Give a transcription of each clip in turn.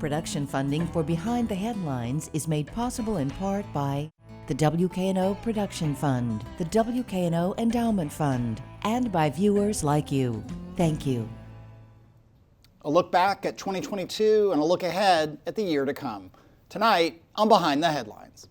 Production funding for Behind the Headlines is made possible in part by the WKNO Production Fund, the WKNO Endowment Fund, and by viewers like you. Thank you. A look back at 2022 and a look ahead at the year to come. Tonight on Behind the Headlines.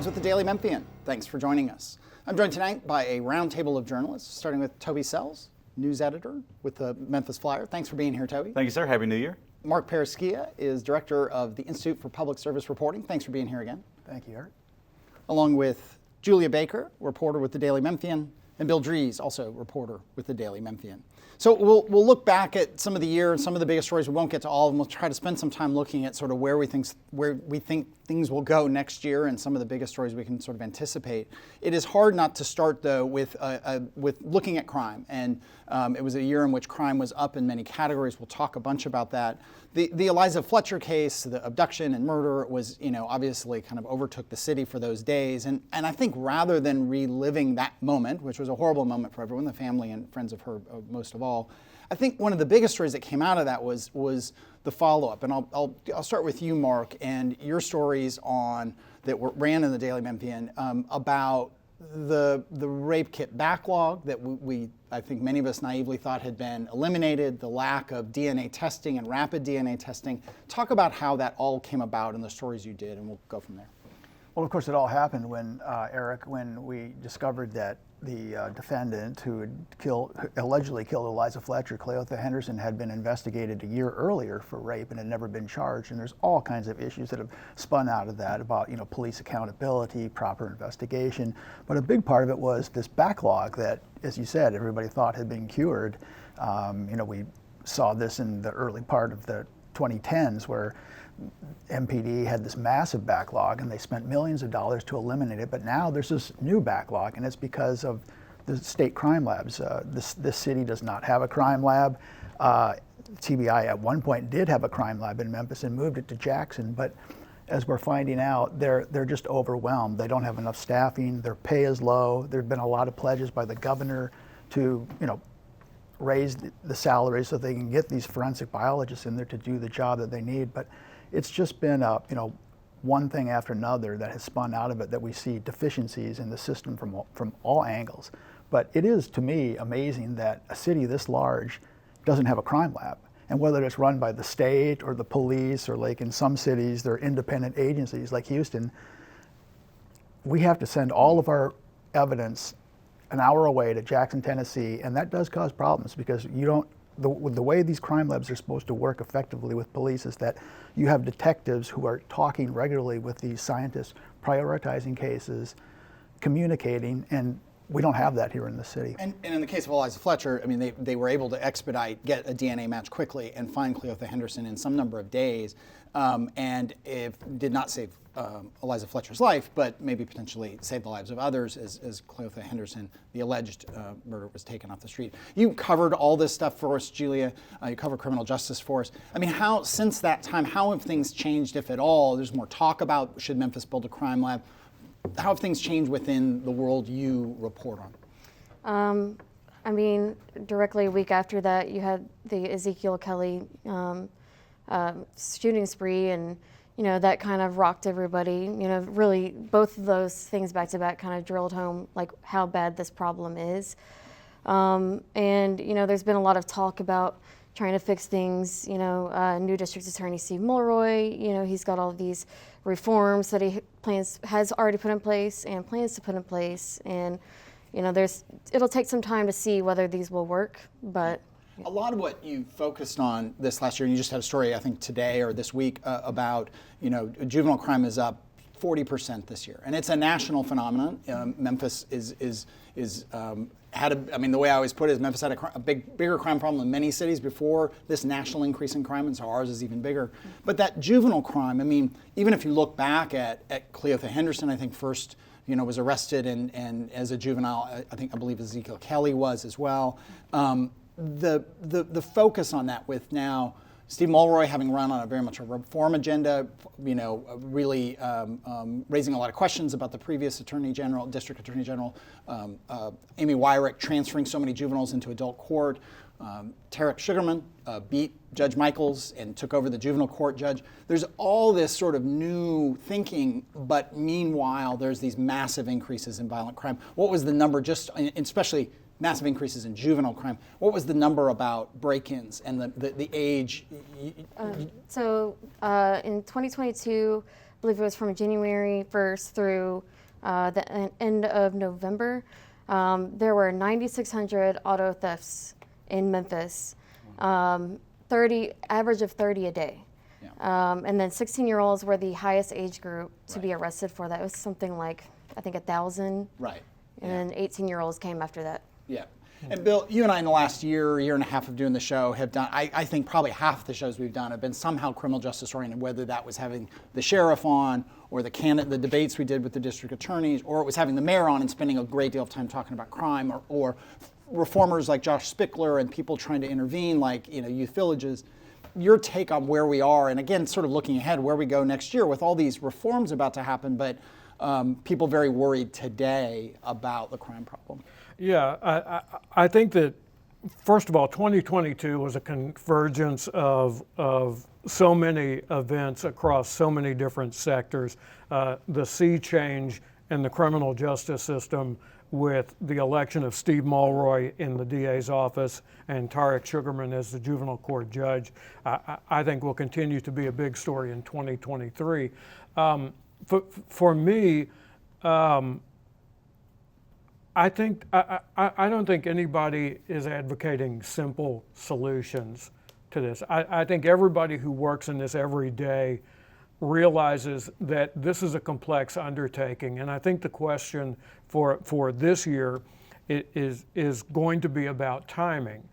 With the Daily Memphian. Thanks for joining us. I'm joined tonight by a roundtable of journalists, starting with Toby Sells, news editor with the Memphis Flyer. Thanks for being here, Toby. Thank you, sir. Happy New Year. Mark Pereskia is director of the Institute for Public Service Reporting. Thanks for being here again. Thank you, Art. Along with Julia Baker, reporter with the Daily Memphian, and Bill Dries, also reporter with the Daily Memphian. So we'll look back at some of the year and some of the biggest stories. We won't get to all of them. We'll try to spend some time looking at sort of where we think things will go next year and some of the biggest stories we can sort of anticipate. It is hard not to start though with looking at crime, and it was a year in which crime was up in many categories. We'll talk a bunch about that. The Eliza Fletcher case, the abduction and murder, was obviously kind of overtook the city for those days, and I think rather than reliving that moment, which was a horrible moment for everyone, the family and friends of her most of all, I think one of the biggest stories that came out of that was the follow-up. And I'll start with you, Mark, and your stories that ran in the Daily Memphian about the rape kit backlog that I think many of us naively thought had been eliminated, the lack of DNA testing and rapid DNA testing. Talk about how that all came about and the stories you did, and we'll go from there. Well, of course, it all happened when, Eric, when we discovered that the defendant who had allegedly killed Eliza Fletcher, Cleotha Henderson, had been investigated a year earlier for rape and had never been charged. And there's all kinds of issues that have spun out of that about, police accountability, proper investigation. But a big part of it was this backlog that, as you said, everybody thought had been cured. We saw this in the early part of the 2010s where MPD had this massive backlog and they spent millions of dollars to eliminate it, but now there's this new backlog, and it's because of the state crime labs. This city does not have a crime lab. TBI at one point did have a crime lab in Memphis and moved it to Jackson, but as we're finding out, they're just overwhelmed. They don't have enough staffing, their pay is low. There have been a lot of pledges by the governor to raise the salary so they can get these forensic biologists in there to do the job that they need. But it's just been one thing after another that has spun out of it, that we see deficiencies in the system from all angles. But it is, to me, amazing that a city this large doesn't have a crime lab. And whether it's run by the state or the police, or like in some cities, they're independent agencies like Houston, we have to send all of our evidence an hour away to Jackson, Tennessee, and that does cause problems because the way these crime labs are supposed to work effectively with police is that you have detectives who are talking regularly with these scientists, prioritizing cases, communicating, and we don't have that here in the city. And in the case of Eliza Fletcher, I mean, they were able to get a DNA match quickly and find Cleotha Henderson in some number of days, and it did not save Eliza Fletcher's life, but maybe potentially saved the lives of others as Cleotha Henderson, the alleged murder, was taken off the street. You covered all this stuff for us, Julia. You covered criminal justice for us. I mean, since that time, how have things changed, if at all? There's more talk about should Memphis build a crime lab. How have things changed within the world you report on? Directly a week after that, you had the Ezekiel Kelly shooting spree, and that kind of rocked everybody. Really, both of those things back to back kind of drilled home like how bad this problem is. There's been a lot of talk about trying to fix things. New District Attorney Steve Mulroy, he's got all of these reforms that he has already put in place and plans to put in place, and it'll take some time to see whether these will work, but. A lot of what you focused on this last year, and you just had a story, I think today or this week, about juvenile crime is up 40% this year, and it's a national phenomenon. Memphis the way I always put it is Memphis had a bigger crime problem than many cities before this national increase in crime, and so ours is even bigger. But that juvenile crime, even if you look back at Cleotha Henderson, I think first was arrested and as a juvenile, I believe Ezekiel Kelly was as well. the focus on that with now Steve Mulroy having run on a very much a reform agenda, really raising a lot of questions about the previous district attorney general, Amy Weirich transferring so many juveniles into adult court. Tarek Sugarman beat Judge Michaels and took over the juvenile court judge. There's all this sort of new thinking, but meanwhile, there's these massive increases in violent crime. What was the number, especially massive increases in juvenile crime? What was the number about break-ins and the age? So in 2022, I believe it was from January 1st through the end of November, there were 9,600 auto thefts in Memphis, average of 30 a day. Yeah. And then 16-year-olds were the highest age group to be arrested for that. It was something like, I think, 1,000. Right. And then 18-year-olds came after that. Yeah. And Bill, you and I in the last year and a half of doing the show have done, I think probably half the shows we've done have been somehow criminal justice oriented, whether that was having the sheriff on or the debates we did with the district attorneys, or it was having the mayor on and spending a great deal of time talking about crime, or reformers like Josh Spickler and people trying to intervene like youth villages. Your take on where we are, and again, sort of looking ahead where we go next year with all these reforms about to happen, but people very worried today about the crime problem. Yeah, I think that, first of all, 2022 was a convergence of so many events across so many different sectors. The sea change in the criminal justice system with the election of Steve Mulroy in the DA's office and Tarek Sugarman as the juvenile court judge, I think will continue to be a big story in 2023. For me, I don't think anybody is advocating simple solutions to this. I think everybody who works in this every day realizes that this is a complex undertaking, and I think the question for this year is going to be about timing.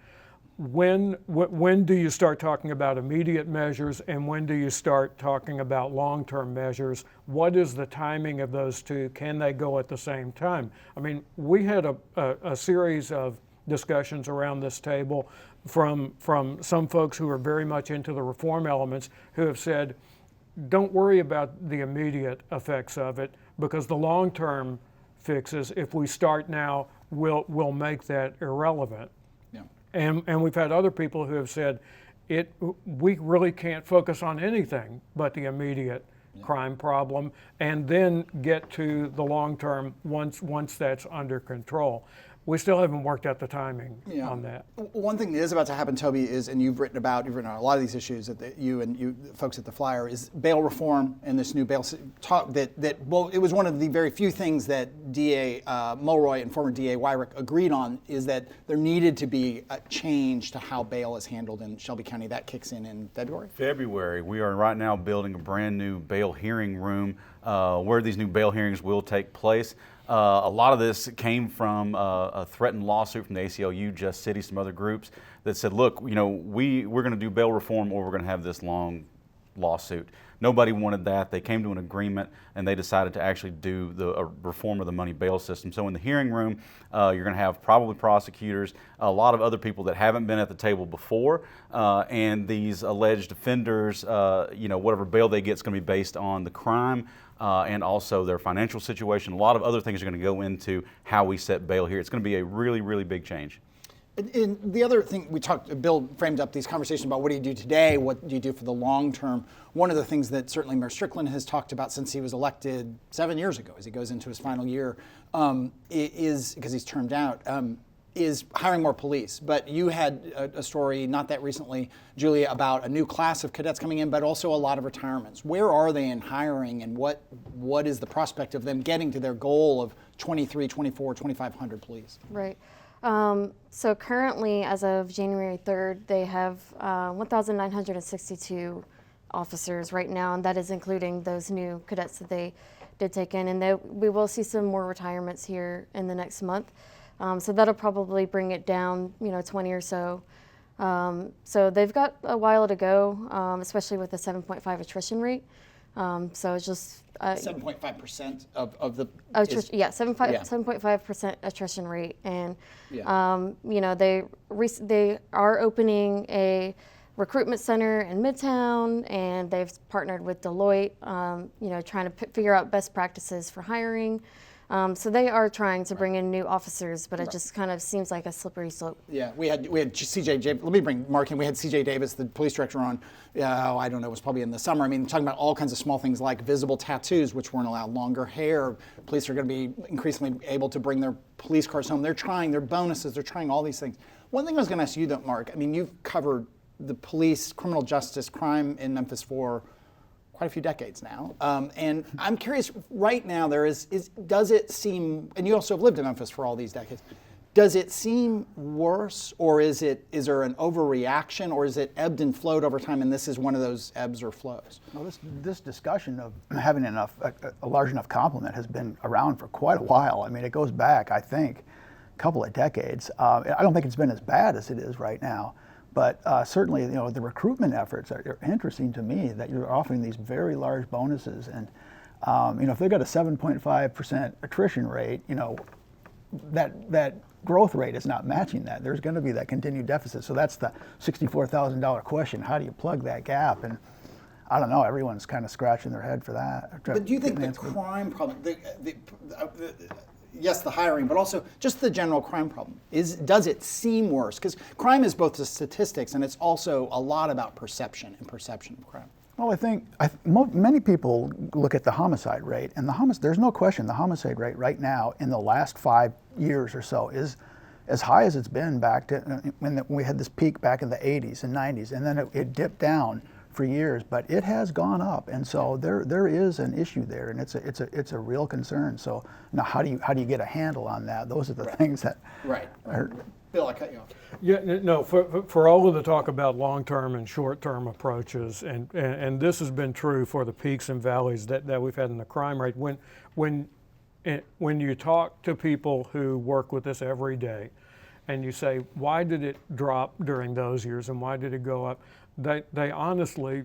When do you start talking about immediate measures, and when do you start talking about long-term measures? What is the timing of those two? Can they go at the same time? I mean, we had a series of discussions around this table from some folks who are very much into the reform elements who have said, don't worry about the immediate effects of it, because the long-term fixes, if we start now, will make that irrelevant. And we've had other people who have said, we really can't focus on anything but the immediate crime problem, and then get to the long term once that's under control. We still haven't worked out the timing on that. One thing that is about to happen, Toby, is, and you've written on a lot of these issues that you folks at the Flyer, is bail reform and this new bail talk well, it was one of the very few things that DA Mulroy and former DA Weirich agreed on, is that there needed to be a change to how bail is handled in Shelby County. That kicks in February. We are right now building a brand new bail hearing room where these new bail hearings will take place. A lot of this came from a threatened lawsuit from the ACLU, Just City, some other groups that said, look, we're going to do bail reform or we're going to have this long lawsuit. Nobody wanted that. They came to an agreement and they decided to actually do the reform of the money bail system. So in the hearing room, you're going to have probably prosecutors, a lot of other people that haven't been at the table before, and these alleged offenders, whatever bail they get is going to be based on the crime and also their financial situation. A lot of other things are going to go into how we set bail here. It's going to be a really, really big change. And the other thing Bill framed up these conversations about what do you do today, what do you do for the long term. One of the things that certainly Mayor Strickland has talked about since he was elected 7 years ago, as he goes into his final year, is, because he's termed out, is hiring more police. But you had a story not that recently, Julia, about a new class of cadets coming in, but also a lot of retirements. Where are they in hiring, and what is the prospect of them getting to their goal of 23, 24, 2,500 police? Right. So currently, as of January 3rd, they have 1,962 officers right now, and that is including those new cadets that they did take in. And we will see some more retirements here in the next month. So that'll probably bring it down, 20 or so. So they've got a while to go, especially with the 7.5 attrition rate. So it's just 7.5% of the. attrition, yeah, 7.5% attrition rate, and you know they are opening a recruitment center in Midtown, and they've partnered with Deloitte, you know, trying to figure out best practices for hiring. So they are trying to bring in new officers, but it just kind of seems like a slippery slope. Yeah, we had CJ. Let me bring Mark in. We had CJ Davis, the police director, on. I don't know, it was probably in the summer. I mean, talking about all kinds of small things like visible tattoos, which weren't allowed, longer hair. Police are going to be increasingly able to bring their police cars home. They're trying their bonuses. They're trying all these things. One thing I was going to ask you, though, Mark. I mean, you've covered the police, criminal justice, crime in Memphis for quite a few decades now, and I'm curious. Right now, does it seem? And you also have lived in Memphis for all these decades. Does it seem worse, or is there an overreaction, or is it ebbed and flowed over time, and this is one of those ebbs or flows? Well, this discussion of having a large enough complement has been around for quite a while. I mean, it goes back, I think, a couple of decades. I don't think it's been as bad as it is right now. But certainly, you know, the recruitment efforts are interesting to me, that you're offering these very large bonuses, and you know, if they've got a 7.5% attrition rate, you know, that growth rate is not matching that. There's going to be that continued deficit. So that's the $64,000 question: how do you plug that gap? And I don't know. Everyone's kind of scratching their head for that. But do you think the crime problem, yes, the hiring, but also just the general crime problem, does it seem worse? Because crime is both the statistics, and it's also a lot about perception and perception of crime. Well, I think many people look at the homicide rate, and there's no question the homicide rate right now in the last 5 years or so is as high as it's been back to when we had this peak back in the 80s and 90s, and then it dipped down for years, but it has gone up, and so there is an issue there, and it's a real concern. So now, how do you get a handle on that? Those are the things that are. Bill, I cut you off. Yeah, no, for all of the talk about long-term and short-term approaches, and this has been true for the peaks and valleys that we've had in the crime rate. When you talk to people who work with this every day, and you say, why did it drop during those years and why did it go up? They honestly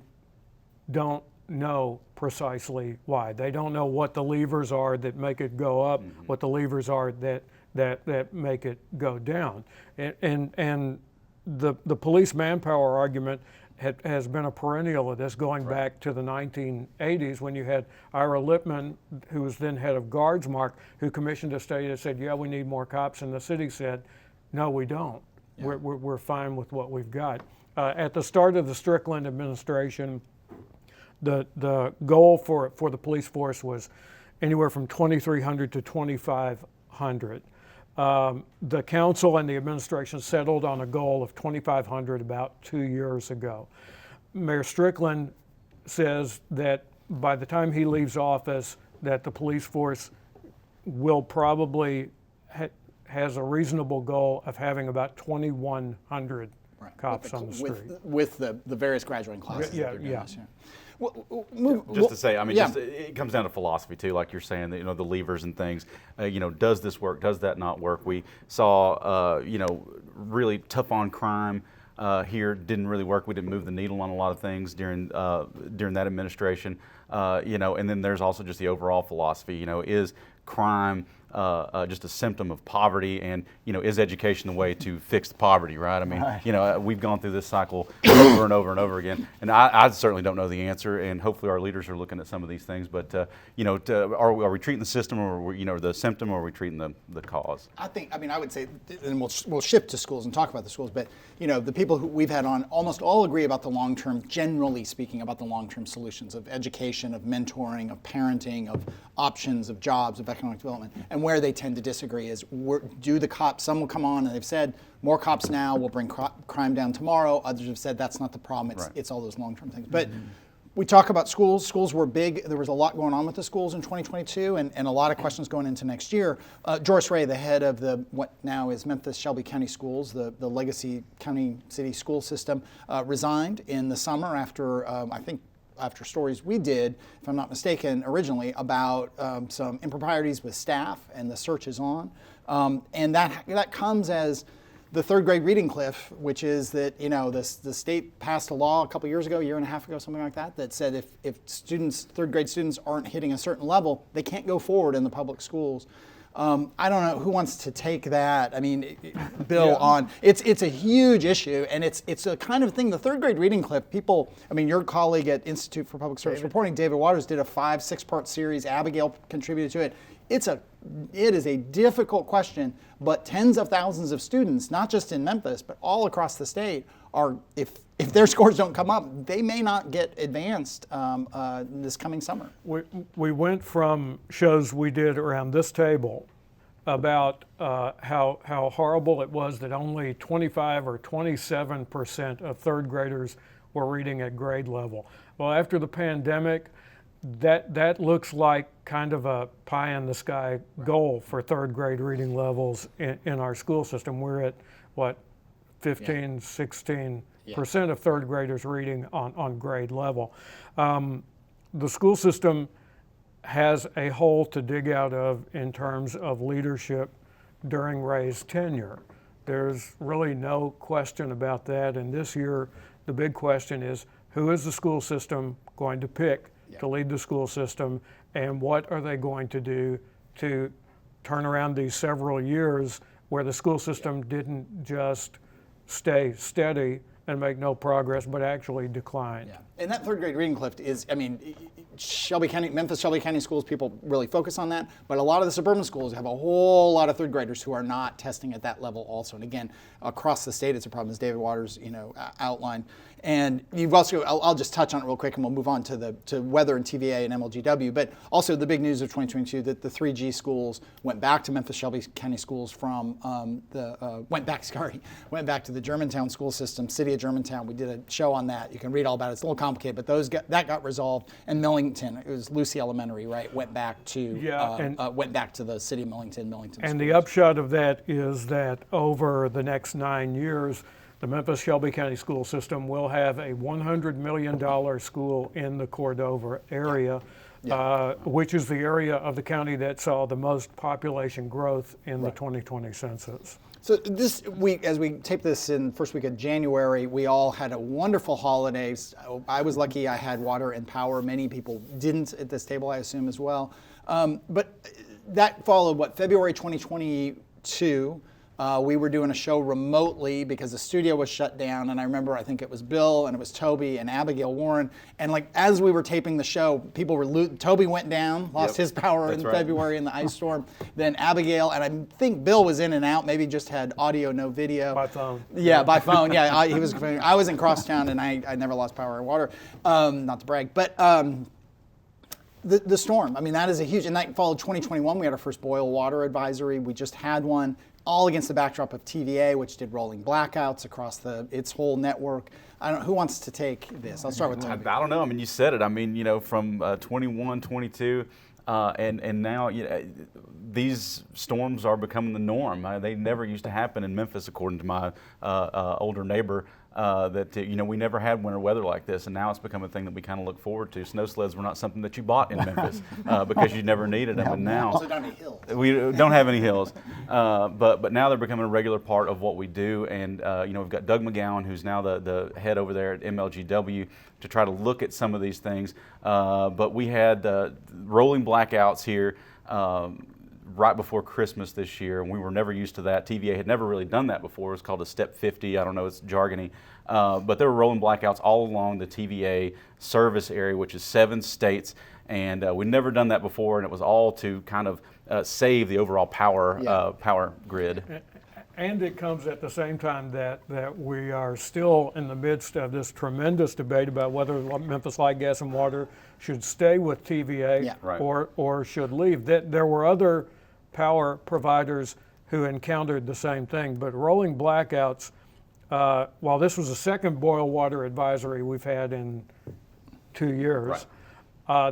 don't know precisely why. They don't know what the levers are that make it go up, what the levers are that make it go down. And the police manpower argument has been a perennial of this going back to the 1980s, when you had Ira Lippman, who was then head of Guardsmark, who commissioned a study that said, yeah, we need more cops, and the city said, no, we don't. Yeah. We're fine with what we've got. At the start of the Strickland administration, the goal for the police force was anywhere from 2,300 to 2,500. The council and the administration settled on a goal of 2,500 about 2 years ago. Mayor Strickland says that by the time he leaves office, that the police force will probably has a reasonable goal of having about 2,100 cops on the street. With the various graduating classes. Yeah. Just to say, I mean, it comes down to philosophy too, like you're saying, that, you know, the levers and things. You know, does this work? Does that not work? We saw, you know, really tough on crime here. Didn't really work. We didn't move the needle on a lot of things during that administration. You know, and then there's also just the overall philosophy. You know, is crime just a symptom of poverty, and, you know, is education the way to fix the poverty, right? I mean, you know, we've gone through this cycle over and over and over again, and I certainly don't know the answer, and hopefully our leaders are looking at some of these things, but, you know, are we treating the system, or, you know, the symptom, or are we treating the cause? I would say, and we'll shift to schools and talk about the schools, but, you know, the people who we've had on almost all agree about the long-term, generally speaking, about the long-term solutions of education, of mentoring, of parenting, of options, of jobs, of economic development. And where they tend to disagree is, do the cops, some will come on and they've said, more cops now will bring crime down tomorrow. Others have said that's not the problem, it's all those long-term things. But we talk about schools. Schools were big. There was a lot going on with the schools in 2022, and a lot of questions going into next year. Joris Ray, the head of what now is Memphis Shelby County Schools, the legacy county city school system, resigned in the summer after, I think, after stories we did, if I'm not mistaken, originally about some improprieties with staff, and the search is on. And that comes as the third grade reading cliff, which is that the state passed a law a couple years ago, a year and a half ago, something like that, that said if third grade students aren't hitting a certain level, they can't go forward in the public schools. I don't know who wants to take that. I mean, Bill, on it's a huge issue, and it's a kind of thing. The third grade reading cliff. People, I mean, your colleague at Institute for Public Service Reporting, David Waters, did a 5-6-part series. Abigail contributed to it. It is a difficult question, but tens of thousands of students, not just in Memphis, but all across the state, are if their scores don't come up, they may not get advanced this coming summer. We went from shows we did around this table about how horrible it was that only 25 or 27% of third graders were reading at grade level. Well, after the pandemic, that looks like kind of a pie in the sky goal for third grade reading levels in our school system. We're at what, 15, 16% of third graders reading on grade level. The school system has a hole to dig out of in terms of leadership during Ray's tenure. There's really no question about that. And this year, the big question is, who is the school system going to pick to lead the school system, and what are they going to do to turn around these several years where the school system didn't just stay steady and make no progress, but actually declined. Yeah. And that third grade reading cliff is, I mean, Memphis Shelby County schools, people really focus on that, but a lot of the suburban schools have a whole lot of third graders who are not testing at that level also. And again, across the state, it's a problem, as David Waters, outlined. And you've also, I'll just touch on it real quick and we'll move on to weather and TVA and MLGW, but also the big news of 2022 that the 3G schools went back to Memphis Shelby County schools from went back to the Germantown school system, City of Germantown. We did a show on that. You can read all about it. It's a little complicated, but that got resolved. And Millington, it was Lucy Elementary, right? Went back to the City of Millington And schools. the upshot of that is that over the next 9 years, the Memphis Shelby County school system will have a $100 million school in the Cordova area, which is the area of the county that saw the most population growth in the 2020 census. So this week, as we tape this in first week of January, we all had a wonderful holiday. I was lucky I had water and power. Many people didn't at this table, I assume, as well. But that followed, February 2022. We were doing a show remotely because the studio was shut down, and I remember, I think it was Bill and it was Toby and Abigail Warren, and as we were taping the show, people were Toby went down, lost his power in February in the ice storm. Then Abigail, and I think Bill was in and out, maybe just had audio, no video. By phone. Yeah, by phone. Yeah, I was in Crosstown, and I never lost power or water. Not to brag, but. The storm, I mean, that is a huge, and that followed 2021. We had our first boil water advisory. We just had one, all against the backdrop of TVA, which did rolling blackouts across its whole network. I don't know, who wants to take this? I'll start with Toby. I don't know. I mean, you said it. I mean, from 21, 22, and now these storms are becoming the norm. They never used to happen in Memphis, according to my older neighbor. We never had winter weather like this, and now it's become a thing that we kind of look forward to. Snow sleds were not something that you bought in Memphis because you never needed them, and now also don't have any hills. We don't have any hills, but now they're becoming a regular part of what we do. And we've got Doug McGowan, who's now the head over there at MLGW, to try to look at some of these things. But we had rolling blackouts here. Right before Christmas this year, and we were never used to that. TVA had never really done that before. It was called a Step 50. I don't know, it's jargony. But there were rolling blackouts all along the TVA service area, which is 7 states. And we'd never done that before, and it was all to kind of save the overall power grid. And it comes at the same time that we are still in the midst of this tremendous debate about whether Memphis Light, Gas, and Water should stay with TVA or should leave. There were other power providers who encountered the same thing, but rolling blackouts, while this was the second boil water advisory we've had in 2 years,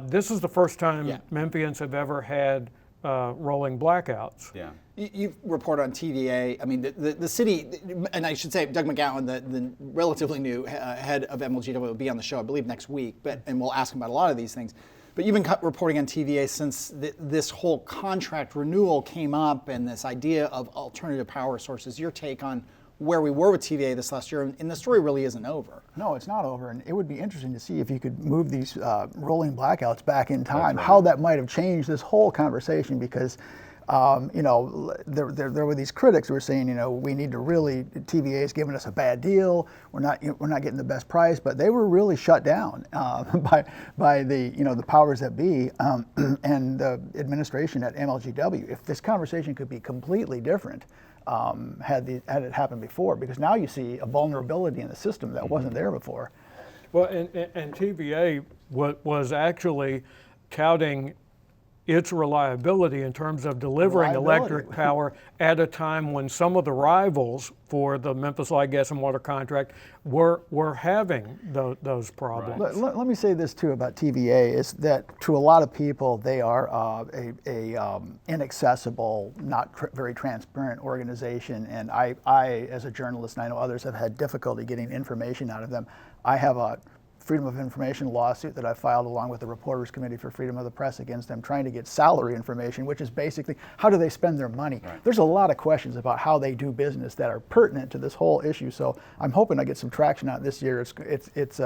this is the first time Memphians have ever had rolling blackouts. Yeah. You report on TVA. I mean, the city, and I should say Doug McGowan, the relatively new head of MLGW, will be on the show, I believe, next week, and we'll ask him about a lot of these things. But you've been reporting on TVA since this whole contract renewal came up and this idea of alternative power sources. Your take on where we were with TVA this last year, and the story really isn't over. No, it's not over, and it would be interesting to see if you could move these rolling blackouts back in time, how that might have changed this whole conversation, because there were these critics who were saying, we need to really, TVA is giving us a bad deal. We're not getting the best price, but they were really shut down by the powers that be and the administration at MLGW. If this conversation could be completely different, had it happened before, because now you see a vulnerability in the system that wasn't there before. Well, and TVA was actually touting its reliability in terms of delivering electric power at a time when some of the rivals for the Memphis Light, Gas, and Water contract were having those problems. Let me say this too about TVA, is that to a lot of people they are a inaccessible, not very transparent organization, and I as a journalist, and I know others have had difficulty getting information out of them. I have a Freedom of Information lawsuit that I filed along with the Reporters Committee for Freedom of the Press against them, trying to get salary information, which is basically how do they spend their money. Right. There's a lot of questions about how they do business that are pertinent to this whole issue. So I'm hoping I get some traction out this year. It's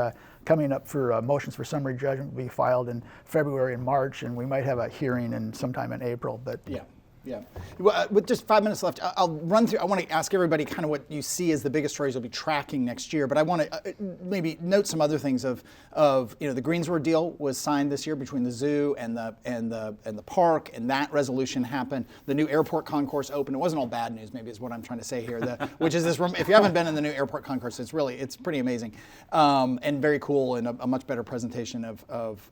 coming up for motions for summary judgment will be filed in February and March, and we might have a hearing sometime in April. But yeah. Yeah. Well, with just 5 minutes left, I'll run through. I want to ask everybody kind of what you see as the biggest stories you'll be tracking next year. But I want to maybe note some other things of the Greensboro deal was signed this year between the zoo and the park, and that resolution happened. The new airport concourse opened. It wasn't all bad news, maybe is what I'm trying to say here. Which is this room. If you haven't been in the new airport concourse, it's pretty amazing and very cool, and a much better presentation of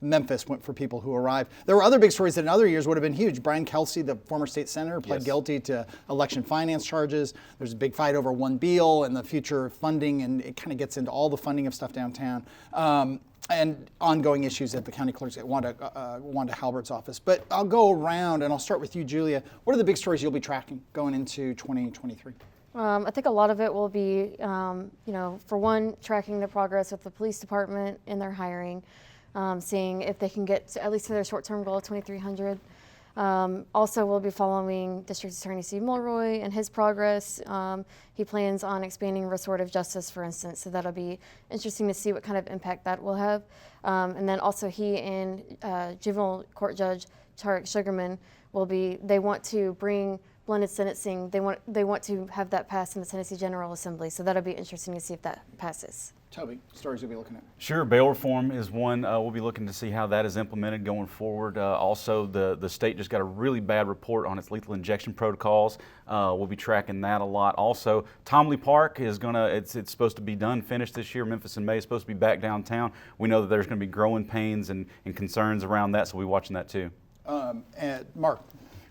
Memphis for people who arrive. There were other big stories that in other years would have been huge. Brian Kelsey, the former state senator, pled guilty to election finance charges. There's a big fight over One Beale and the future funding, and it kind of gets into all the funding of stuff downtown. And ongoing issues at the county clerk's at Wanda Halbert's office. But I'll go around, and I'll start with you, Julia. What are the big stories you'll be tracking going into 2023? I think a lot of it will be, for one, tracking the progress of the police department in their hiring, seeing if they can get at least to their short-term goal of 2,300. Also, we'll be following District Attorney Steve Mulroy and his progress. He plans on expanding restorative justice, for instance, so that'll be interesting to see what kind of impact that will have. And then also he and Juvenile Court Judge Tarek Sugarman they want to bring blended sentencing. They want to have that pass in the Tennessee General Assembly, so that'll be interesting to see if that passes. Toby, stories you'll be looking at? Sure, bail reform is one. We'll be looking to see how that is implemented going forward. Also, the state just got a really bad report on its lethal injection protocols. We'll be tracking that a lot. Also, Tomley Park is it's supposed to be finished this year. Memphis in May is supposed to be back downtown. We know that there's going to be growing pains and concerns around that, so we'll be watching that too. And Mark.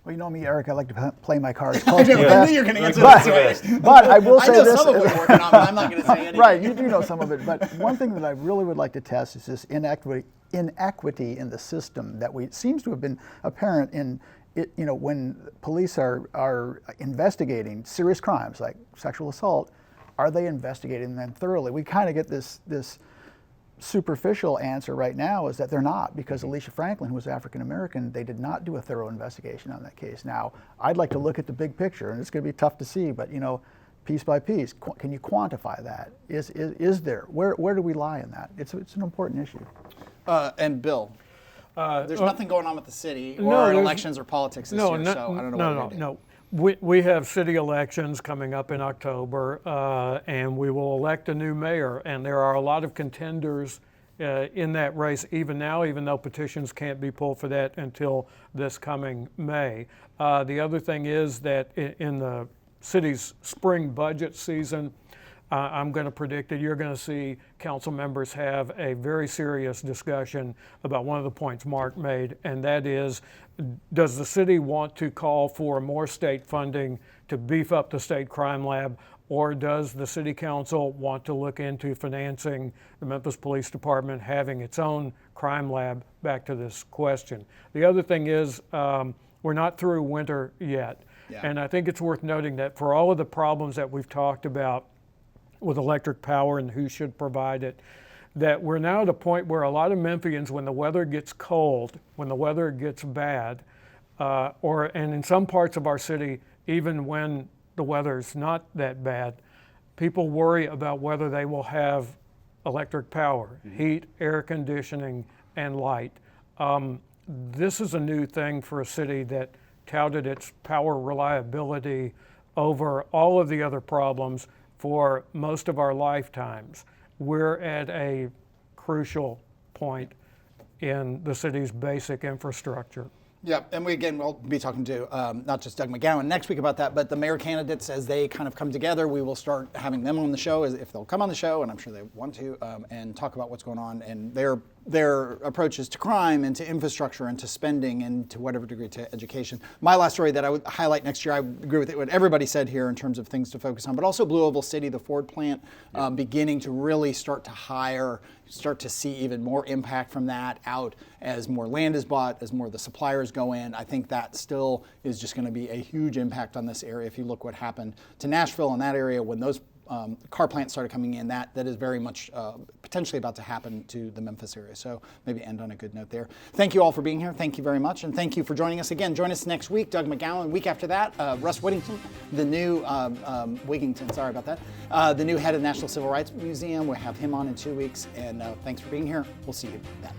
Well, you know me, Eric. I like to play my cards I close to the knew vest. you were going to answer this. But I will say this. I know some of what you're working on, but I'm not going to say anything. Right, you do know some of it. But one thing that I really would like to test is this inequity in the system that seems to have been apparent in it. When police are investigating serious crimes like sexual assault, are they investigating them thoroughly? We kind of get this superficial answer right now is that they're not, because Alicia Franklin, who was African American, they did not do a thorough investigation on that case. Now, I'd like to look at the big picture, and it's going to be tough to see, but piece by piece, can you quantify that? Is there? Where do we lie in that? It's an important issue. And Bill, there's nothing going on with the city or elections or politics this year, so I don't know what we're going to do. No. We have city elections coming up in October, and we will elect a new mayor. And there are a lot of contenders in that race even now, even though petitions can't be pulled for that until this coming May. The other thing is that in the city's spring budget season, I'm going to predict that you're going to see council members have a very serious discussion about one of the points Mark made, and that is, does the city want to call for more state funding to beef up the state crime lab, or does the city council want to look into financing the Memphis Police Department having its own crime lab? Back to this question. The other thing is, we're not through winter yet, and I think it's worth noting that for all of the problems that we've talked about with electric power and who should provide it, that we're now at a point where a lot of Memphians, when the weather gets cold, when the weather gets bad, and in some parts of our city, even when the weather's not that bad, people worry about whether they will have electric power, heat, air conditioning, and light. This is a new thing for a city that touted its power reliability over all of the other problems for most of our lifetimes. We're at a crucial point in the city's basic infrastructure. Yeah, and we'll be talking to not just Doug McGowan next week about that, but the mayor candidates, as they kind of come together, we will start having them on the show, if they'll come on the show, and I'm sure they want to, and talk about what's going on and their approaches to crime and to infrastructure and to spending and to whatever degree to education. My last story that I would highlight next year, I agree with what everybody said here in terms of things to focus on, but also Blue Oval City, the Ford plant, beginning to really start to hire, start to see even more impact from that out as more land is bought, as more of the suppliers go in. I think that still is just going to be a huge impact on this area. If you look what happened to Nashville and that area when those car plants started coming in, that is very much potentially about to happen to the Memphis area. So maybe end on a good note there. Thank you all for being here. Thank you very much. And thank you for joining us again. Join us next week. Doug McGowan. Week after that, Russ Whittington, the new Wigington, sorry about that, the new head of the National Civil Rights Museum. We'll have him on in 2 weeks. And thanks for being here. We'll see you then.